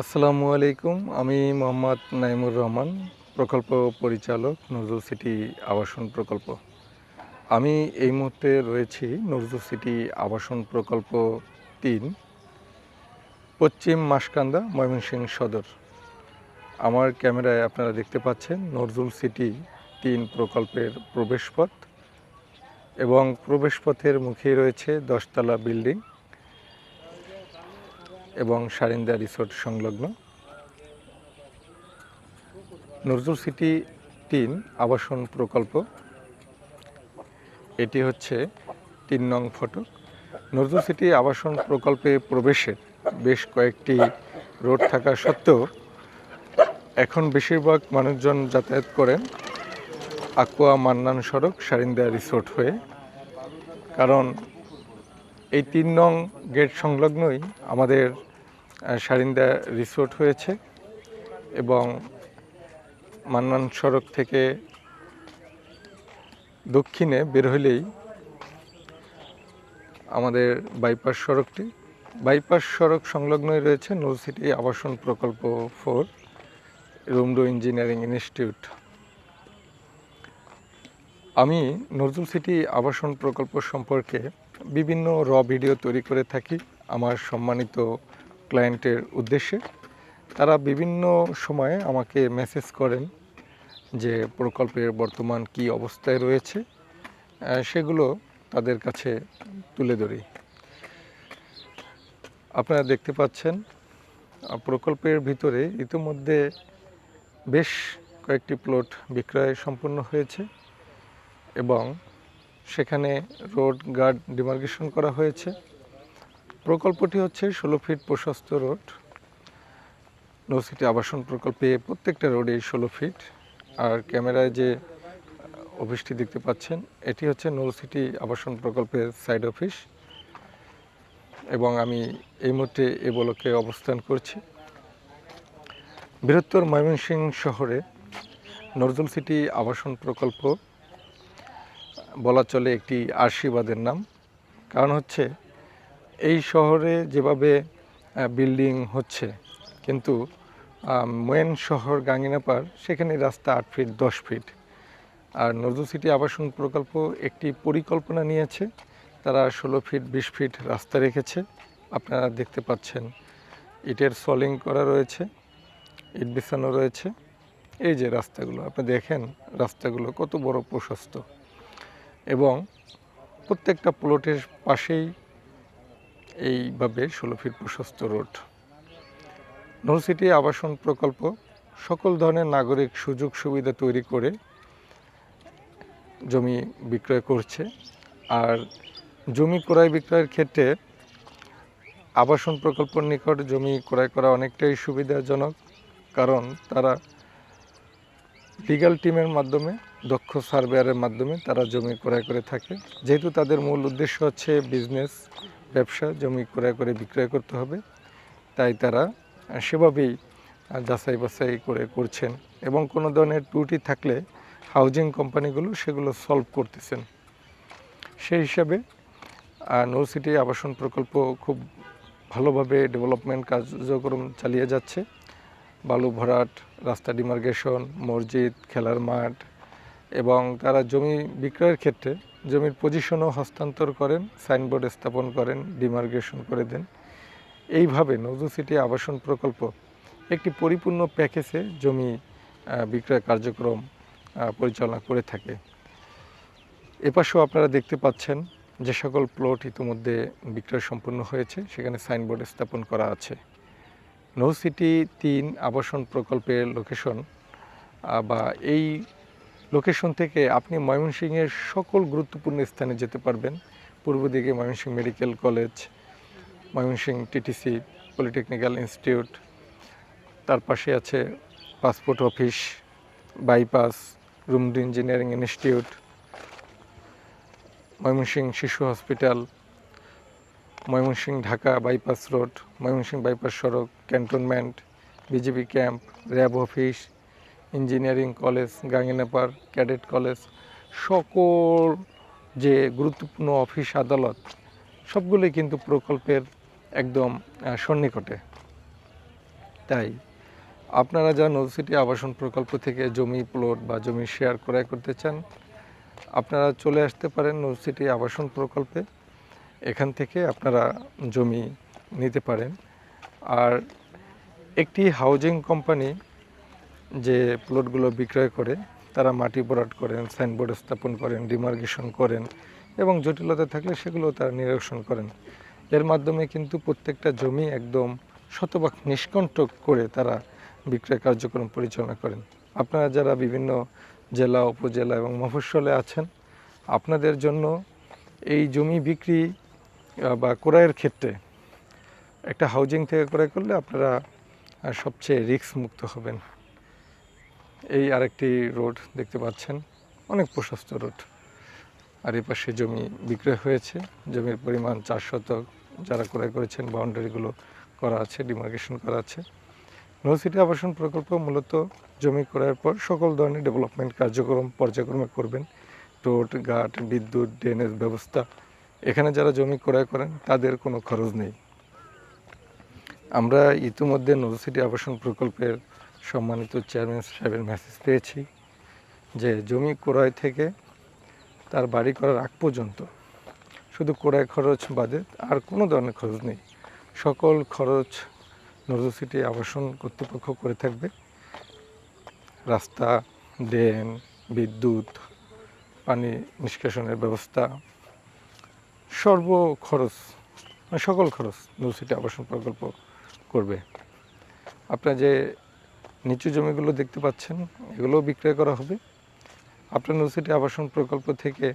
আসসালামু আলাইকুম। আমি মোহাম্মদ নাইমুর রহমান, প্রকল্প পরিচালক, নজরুল সিটি আবাসন প্রকল্প। আমি এই মুহূর্তে রয়েছি নজরুল সিটি আবাসন প্রকল্প ৩, পশ্চিম মাসকান্দা, ময়মনসিংহ সদর। আমার ক্যামেরায় আপনারা দেখতে পাচ্ছেন নজরুল সিটি ৩ প্রকল্পের প্রবেশপথ, এবং প্রবেশপথের মুখেই রয়েছে 10তলা বিল্ডিং এবং সারিন্দা রিসোর্ট সংলগ্ন। নজরুল সিটি ৩ আবাসন প্রকল্প, এটি হচ্ছে ৩ নং ফটক। নজরুল সিটি আবাসন প্রকল্পে প্রবেশের বেশ কয়েকটি রোড থাকা সত্ত্বেও এখন বেশিরভাগ মানুষজন যাতায়াত করেন আকুয়া মান্নান সড়ক, সারিন্দা রিসোর্ট হয়ে। কারণ এই ৩ নং গেট সংলগ্নই আমাদের সারিন্দা রিসোর্ট হয়েছে, এবং মান্নান সড়ক থেকে দক্ষিণে বের হলেই আমাদের বাইপাস সড়ক সংলগ্নই রয়েছে নজরুল সিটি আবাসন প্রকল্প 4, রুমডো ইঞ্জিনিয়ারিং ইনস্টিটিউট। আমি নজরুল সিটি আবাসন প্রকল্প সম্পর্কে বিভিন্ন ভিডিও তৈরি করে থাকি আমার সম্মানিত ক্লায়েন্টের উদ্দেশ্যে। তারা বিভিন্ন সময়ে আমাকে মেসেজ করেন যে প্রকল্পের বর্তমান কী অবস্থায় রয়েছে, সেগুলো তাদের কাছে তুলে ধরি। আপনারা দেখতে পাচ্ছেন প্রকল্পের ভিতরে ইতিমধ্যে বেশ কয়েকটি প্লট বিক্রয় সম্পন্ন হয়েছে, এবং সেখানে রোড গার্ড ডিমার্কেশন করা হয়েছে। প্রকল্পটি হচ্ছে 16 ফিট প্রশস্ত রোড। নজরুল সিটি আবাসন প্রকল্পে প্রত্যেকটা রোডেই 16 ফিট। আর ক্যামেরায় যে অফিসটি দেখতে পাচ্ছেন, এটি হচ্ছে নজরুল সিটি আবাসন প্রকল্পের সাইড অফিস, এবং আমি এই মুহূর্তে এ ব্লকে অবস্থান করছি। বৃহত্তর ময়মনসিংহ শহরে নজরুল সিটি আবাসন প্রকল্প বলা চলে একটি আশীর্বাদের নাম। কারণ হচ্ছে এই শহরে যেভাবে বিল্ডিং হচ্ছে, কিন্তু মেন শহর গাঙ্গিনাপাড়, সেখানে রাস্তা 8 ফিট 10 ফিট। আর নজরুল সিটি আবাসন প্রকল্প একটি পরিকল্পনা নিয়েছে, তারা 16 ফিট 20 ফিট রাস্তা রেখেছে। আপনারা দেখতে পাচ্ছেন ইটের সলিং করা রয়েছে, ইট বিছানো রয়েছে। এই যে রাস্তাগুলো আপনি দেখেন, রাস্তাগুলো কত বড় প্রশস্ত, এবং প্রত্যেকটা প্লটের পাশেই এইভাবে 16 ফিট প্রশস্ত রোড। নজরুল সিটি আবাসন প্রকল্প সকল ধরনের নাগরিক সুযোগ সুবিধা তৈরি করে জমি বিক্রয় করছে। আর জমি ক্রয় বিক্রয়ের ক্ষেত্রে আবাসন প্রকল্পের নিকট জমি ক্রয় করা অনেকটাই সুবিধাজনক, কারণ তারা লিগ্যাল টিমের মাধ্যমে, দক্ষ সার্ভেয়ারের মাধ্যমে তারা জমি ক্রয় করে থাকে। যেহেতু তাদের মূল উদ্দেশ্য হচ্ছে বিজনেস, ব্যবসা, জমি ক্রয় করে বিক্রয় করতে হবে, তাই তারা সেভাবেই যাচাই বাছাই করে করছেন, এবং কোনো ধরনের ত্রুটি থাকলে হাউজিং কোম্পানিগুলো সেগুলো সলভ করতেছেন। সেই হিসাবে নজরুল সিটি আবাসন প্রকল্প খুব ভালোভাবে ডেভেলপমেন্ট কার্যক্রম চালিয়ে যাচ্ছে। বালু ভরাট, রাস্তা ডিমার্কেশন, মসজিদ, খেলার মাঠ, এবং তারা জমি বিক্রয়ের ক্ষেত্রে জমির পজিশনও হস্তান্তর করেন, সাইনবোর্ড স্থাপন করেন, ডিমার্কেশন করে দেন। এইভাবে নজরুল সিটি আবাসন প্রকল্প একটি পরিপূর্ণ প্যাকেজে জমি বিক্রয় কার্যক্রম পরিচালনা করে থাকে। এপাশেও আপনারা দেখতে পাচ্ছেন যে সকল প্লট ইতিমধ্যে বিক্রয় সম্পন্ন হয়েছে, সেখানে সাইনবোর্ড স্থাপন করা আছে। নজরুল সিটি ৩ আবাসন প্রকল্পের লোকেশন, বা এই লোকেশন থেকে আপনি ময়মনসিংহের সকল গুরুত্বপূর্ণ স্থানে যেতে পারবেন। পূর্ব দিকে Mymensingh medical college, Mymensingh TTC polytechnical institute, তার পাশে আছে পাসপোর্ট অফিস, বাইপাস, রুমডো ইঞ্জিনিয়ারিং ইনস্টিটিউট, ময়মনসিংহ শিশু hospital, Mymensingh Dhaka bypass road, Mymensingh bypass সড়ক, cantonment, BGB camp, RAB office, engineering college, Ganginapar cadet college, সকল যে গুরুত্বপূর্ণ অফিস আদালত, সবগুলোই কিন্তু প্রকল্পের একদম সন্নিকটে। তাই আপনারা যারা নতুন সিটি আবাসন প্রকল্প থেকে জমি প্লট বা জমি শেয়ার ক্রয় করতে চান, আপনারা চলে আসতে পারেন নতুন সিটি আবাসন প্রকল্পে। এখান থেকে আপনারা জমি নিতে পারেন। আর একটি হাউজিং কোম্পানি যে প্লটগুলো বিক্রয় করে, তারা মাটি ভরাট করেন, সাইনবোর্ড স্থাপন করেন, ডিমার্কেশন করেন এবং জটিলতা থাকলে সেগুলো তারা নিরসন করেন। এর মাধ্যমে কিন্তু প্রত্যেকটা জমি একদম শতভাগ নিষ্কণ্টক করে তারা বিক্রয় কার্যক্রম পরিচালনা করেন। আপনারা যারা বিভিন্ন জেলা, উপজেলা এবং মফস্বলে আছেন, আপনাদের জন্য এই জমি বিক্রি বা ক্রয়ের ক্ষেত্রে একটা হাউজিং থেকে ক্রয় করলে আপনারা সবচেয়ে রিস্ক মুক্ত হবেন। এই আরেকটি রোড দেখতে পাচ্ছেন, অনেক প্রশস্ত রোড। আর এই পাশে জমি বিক্রয় হয়েছে, জমির পরিমাণ 4 শতক। যারা ক্রয় করেছেন বাউন্ডারিগুলো করা আছে, ডিমার্কেশন করা আছে। নতুন সিটি আবাসন প্রকল্প মূলত জমি ক্রয়ের পর সকল ধরনের ডেভেলপমেন্ট কার্যক্রম পর্যায়ক্রমে করবেন। রোড, ঘাট, বিদ্যুৎ, ড্রেনেজ ব্যবস্থা, এখানে যারা জমি ক্রয় করেন তাদের কোনো খরচ নেই। আমরা ইতিমধ্যে নতুন সিটি আবাসন প্রকল্পের সম্মানিত চেয়ারম্যান সাহেবের মেসেজ পেয়েছি যে জমি ক্রয় থেকে তার বাড়ি করার আগ পর্যন্ত শুধু ক্রয় খরচ বাদে আর কোনো ধরনের খরচ নেই। সকল খরচ নতুন সিটি আবাসন কর্তৃপক্ষ করে থাকবে। রাস্তা, ড্রেন, বিদ্যুৎ, পানি নিষ্কাশনের ব্যবস্থা, খরচ সকল খরচ নতুন সিটি আবাসন প্রকল্প করবে। আপনারা যে নিচু জমিগুলো দেখতে পাচ্ছেন, এগুলোও বিক্রয় করা হবে। আপনার নতুন সিটি আবাসন প্রকল্প থেকে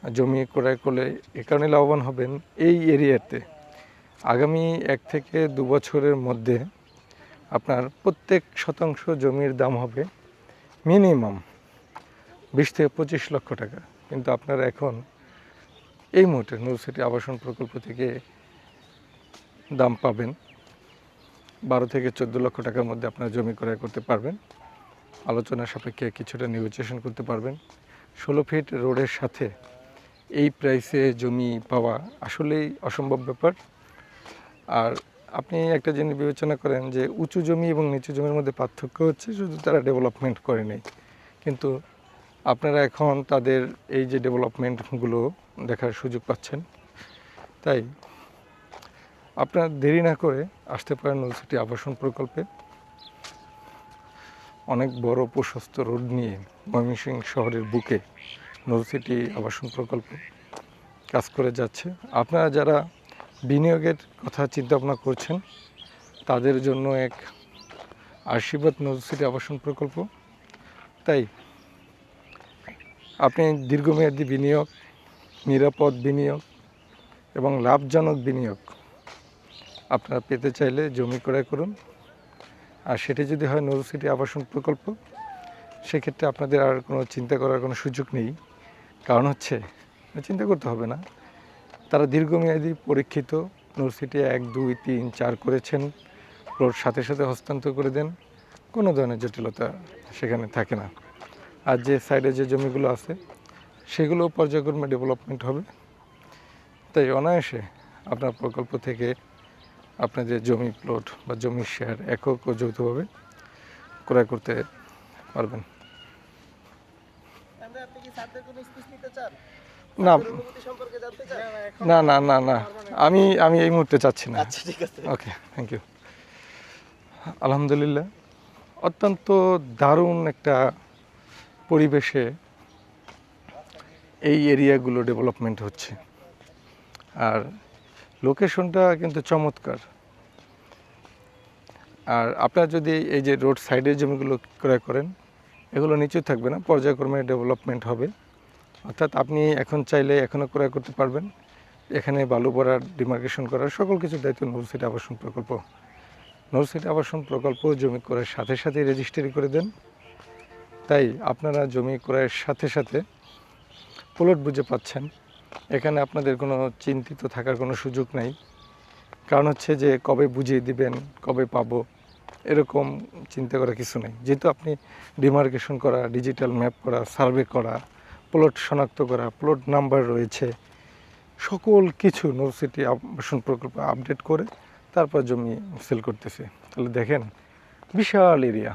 জমি ক্রয় করলে এ কারণে লাভবান হবেন, এই এরিয়াতে আগামী 1 থেকে 2 বছরের মধ্যে আপনার প্রত্যেক শতাংশ জমির দাম হবে মিনিমাম 20 থেকে 25 লক্ষ টাকা। কিন্তু আপনারা এখন এই মুহূর্তে নতুন সিটি আবাসন প্রকল্প থেকে দাম পাবেন 12 থেকে 14 লক্ষ টাকার মধ্যে আপনারা জমি ক্রয় করতে পারবেন। আলোচনা সাপেক্ষে কিছুটা নেগোসিয়েশন করতে পারবেন। 16 ফিট রোডের সাথে এই প্রাইসে জমি পাওয়া আসলেই অসম্ভব ব্যাপার। আর আপনি একটা জিনিস বিবেচনা করেন যে উঁচু জমি এবং নিচু জমির মধ্যে পার্থক্য হচ্ছে শুধু তারা ডেভেলপমেন্ট করেনি, কিন্তু আপনারা এখন তাদের এই যে ডেভেলপমেন্টগুলো দেখার সুযোগ পাচ্ছেন। তাই আপনারা দেরি না করে আসতে পারেন নতুন সিটি আবাসন প্রকল্পে। অনেক বড় প্রশস্ত রোড নিয়ে ময়মনসিংহ শহরের বুকে নতুন সিটি আবাসন প্রকল্প কাজ করে যাচ্ছে। আপনারা যারা বিনিয়োগের কথা চিন্তা ভাবনা করছেন, তাদের জন্য এক আশীর্বাদ নতুন সিটি আবাসন প্রকল্প। তাই আপনি দীর্ঘমেয়াদী বিনিয়োগ, নিরাপদ বিনিয়োগ এবং লাভজনক বিনিয়োগ আপনারা পেতে চাইলে জমি ক্রয় করুন। আর সেটি যদি হয় নতুন সিটি আবাসন প্রকল্প, সেক্ষেত্রে আপনাদের আর কোনো চিন্তা করার কোনো সুযোগ নেই। কারণ হচ্ছে চিন্তা করতে হবে না, তারা দীর্ঘমেয়াদী পরীক্ষিত নতুন সিটি 1, 2, 3, 4 করেছেন, প্লট সাথে সাথে হস্তান্তর করে দেন, কোনো ধরনের জটিলতা সেখানে থাকে না। আর যে সাইডে যে জমিগুলো আছে সেগুলো পর্যায়ক্রমে ডেভেলপমেন্ট হবে। তাই অনায়াসে আপনার প্রকল্প থেকে আপনাদের জমি প্লট বা জমির শেয়ার একক ও যৌথভাবে ক্রয় করতে পারবেন। না না না না না আমি এই মুহূর্তে চাচ্ছি না। ওকে, থ্যাংক ইউ। আলহামদুলিল্লাহ, অত্যন্ত দারুণ একটা পরিবেশে এই এরিয়াগুলো ডেভেলপমেন্ট হচ্ছে। আর লোকেশনটা কিন্তু চমৎকার। আর আপনারা যদি এই যে রোড সাইডের জমিগুলো ক্রয় করেন, এগুলো নিচু থাকবে না, পর্যায়ক্রমে ডেভেলপমেন্ট হবে। অর্থাৎ আপনি এখন চাইলে এখনও ক্রয় করতে পারবেন। এখানে বালু ভরার, ডিমার্কেশন করার সকল কিছু দায়িত্ব নতুন সিটি আবাসন প্রকল্প। নতুন সিটি আবাসন প্রকল্প জমি ক্রয়ের সাথে সাথে রেজিস্ট্রি করে দেন। তাই আপনারা জমি ক্রয়ের সাথে সাথে প্লট বুঝে পাচ্ছেন। এখানে আপনাদের কোনো চিন্তিত থাকার কোনো সুযোগ নাই। কারণ হচ্ছে যে কবে বুঝিয়ে দিবেন, কবে পাবো, এরকম চিন্তা করার কিছু নেই। যেহেতু আপনি ডিমার্কেশন করা, ডিজিটাল ম্যাপ করা, সার্ভে করা, প্লট শনাক্ত করা, প্লট নাম্বার রয়েছে, সকল কিছু নতুন সিটি আবাসন প্রকল্প আপডেট করে তারপর জমি সেল করতেছে। তাহলে দেখেন বিশাল এরিয়া,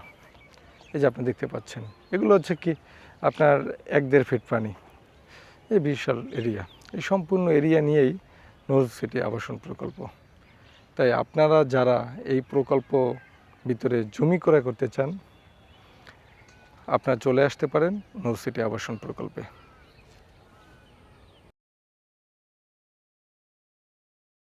এই যে আপনি দেখতে পাচ্ছেন, এগুলো হচ্ছে কি আপনার 1-1.5 ফিট পানি, এই বিশাল এরিয়া, এই সম্পূর্ণ এরিয়া নিয়েই নূর সিটি আবাসন প্রকল্প। তাই আপনারা যারা এই প্রকল্প ভিতরে জমি ক্রয় করতে চান, আপনারা চলে আসতে পারেন নূর সিটি আবাসন প্রকল্পে।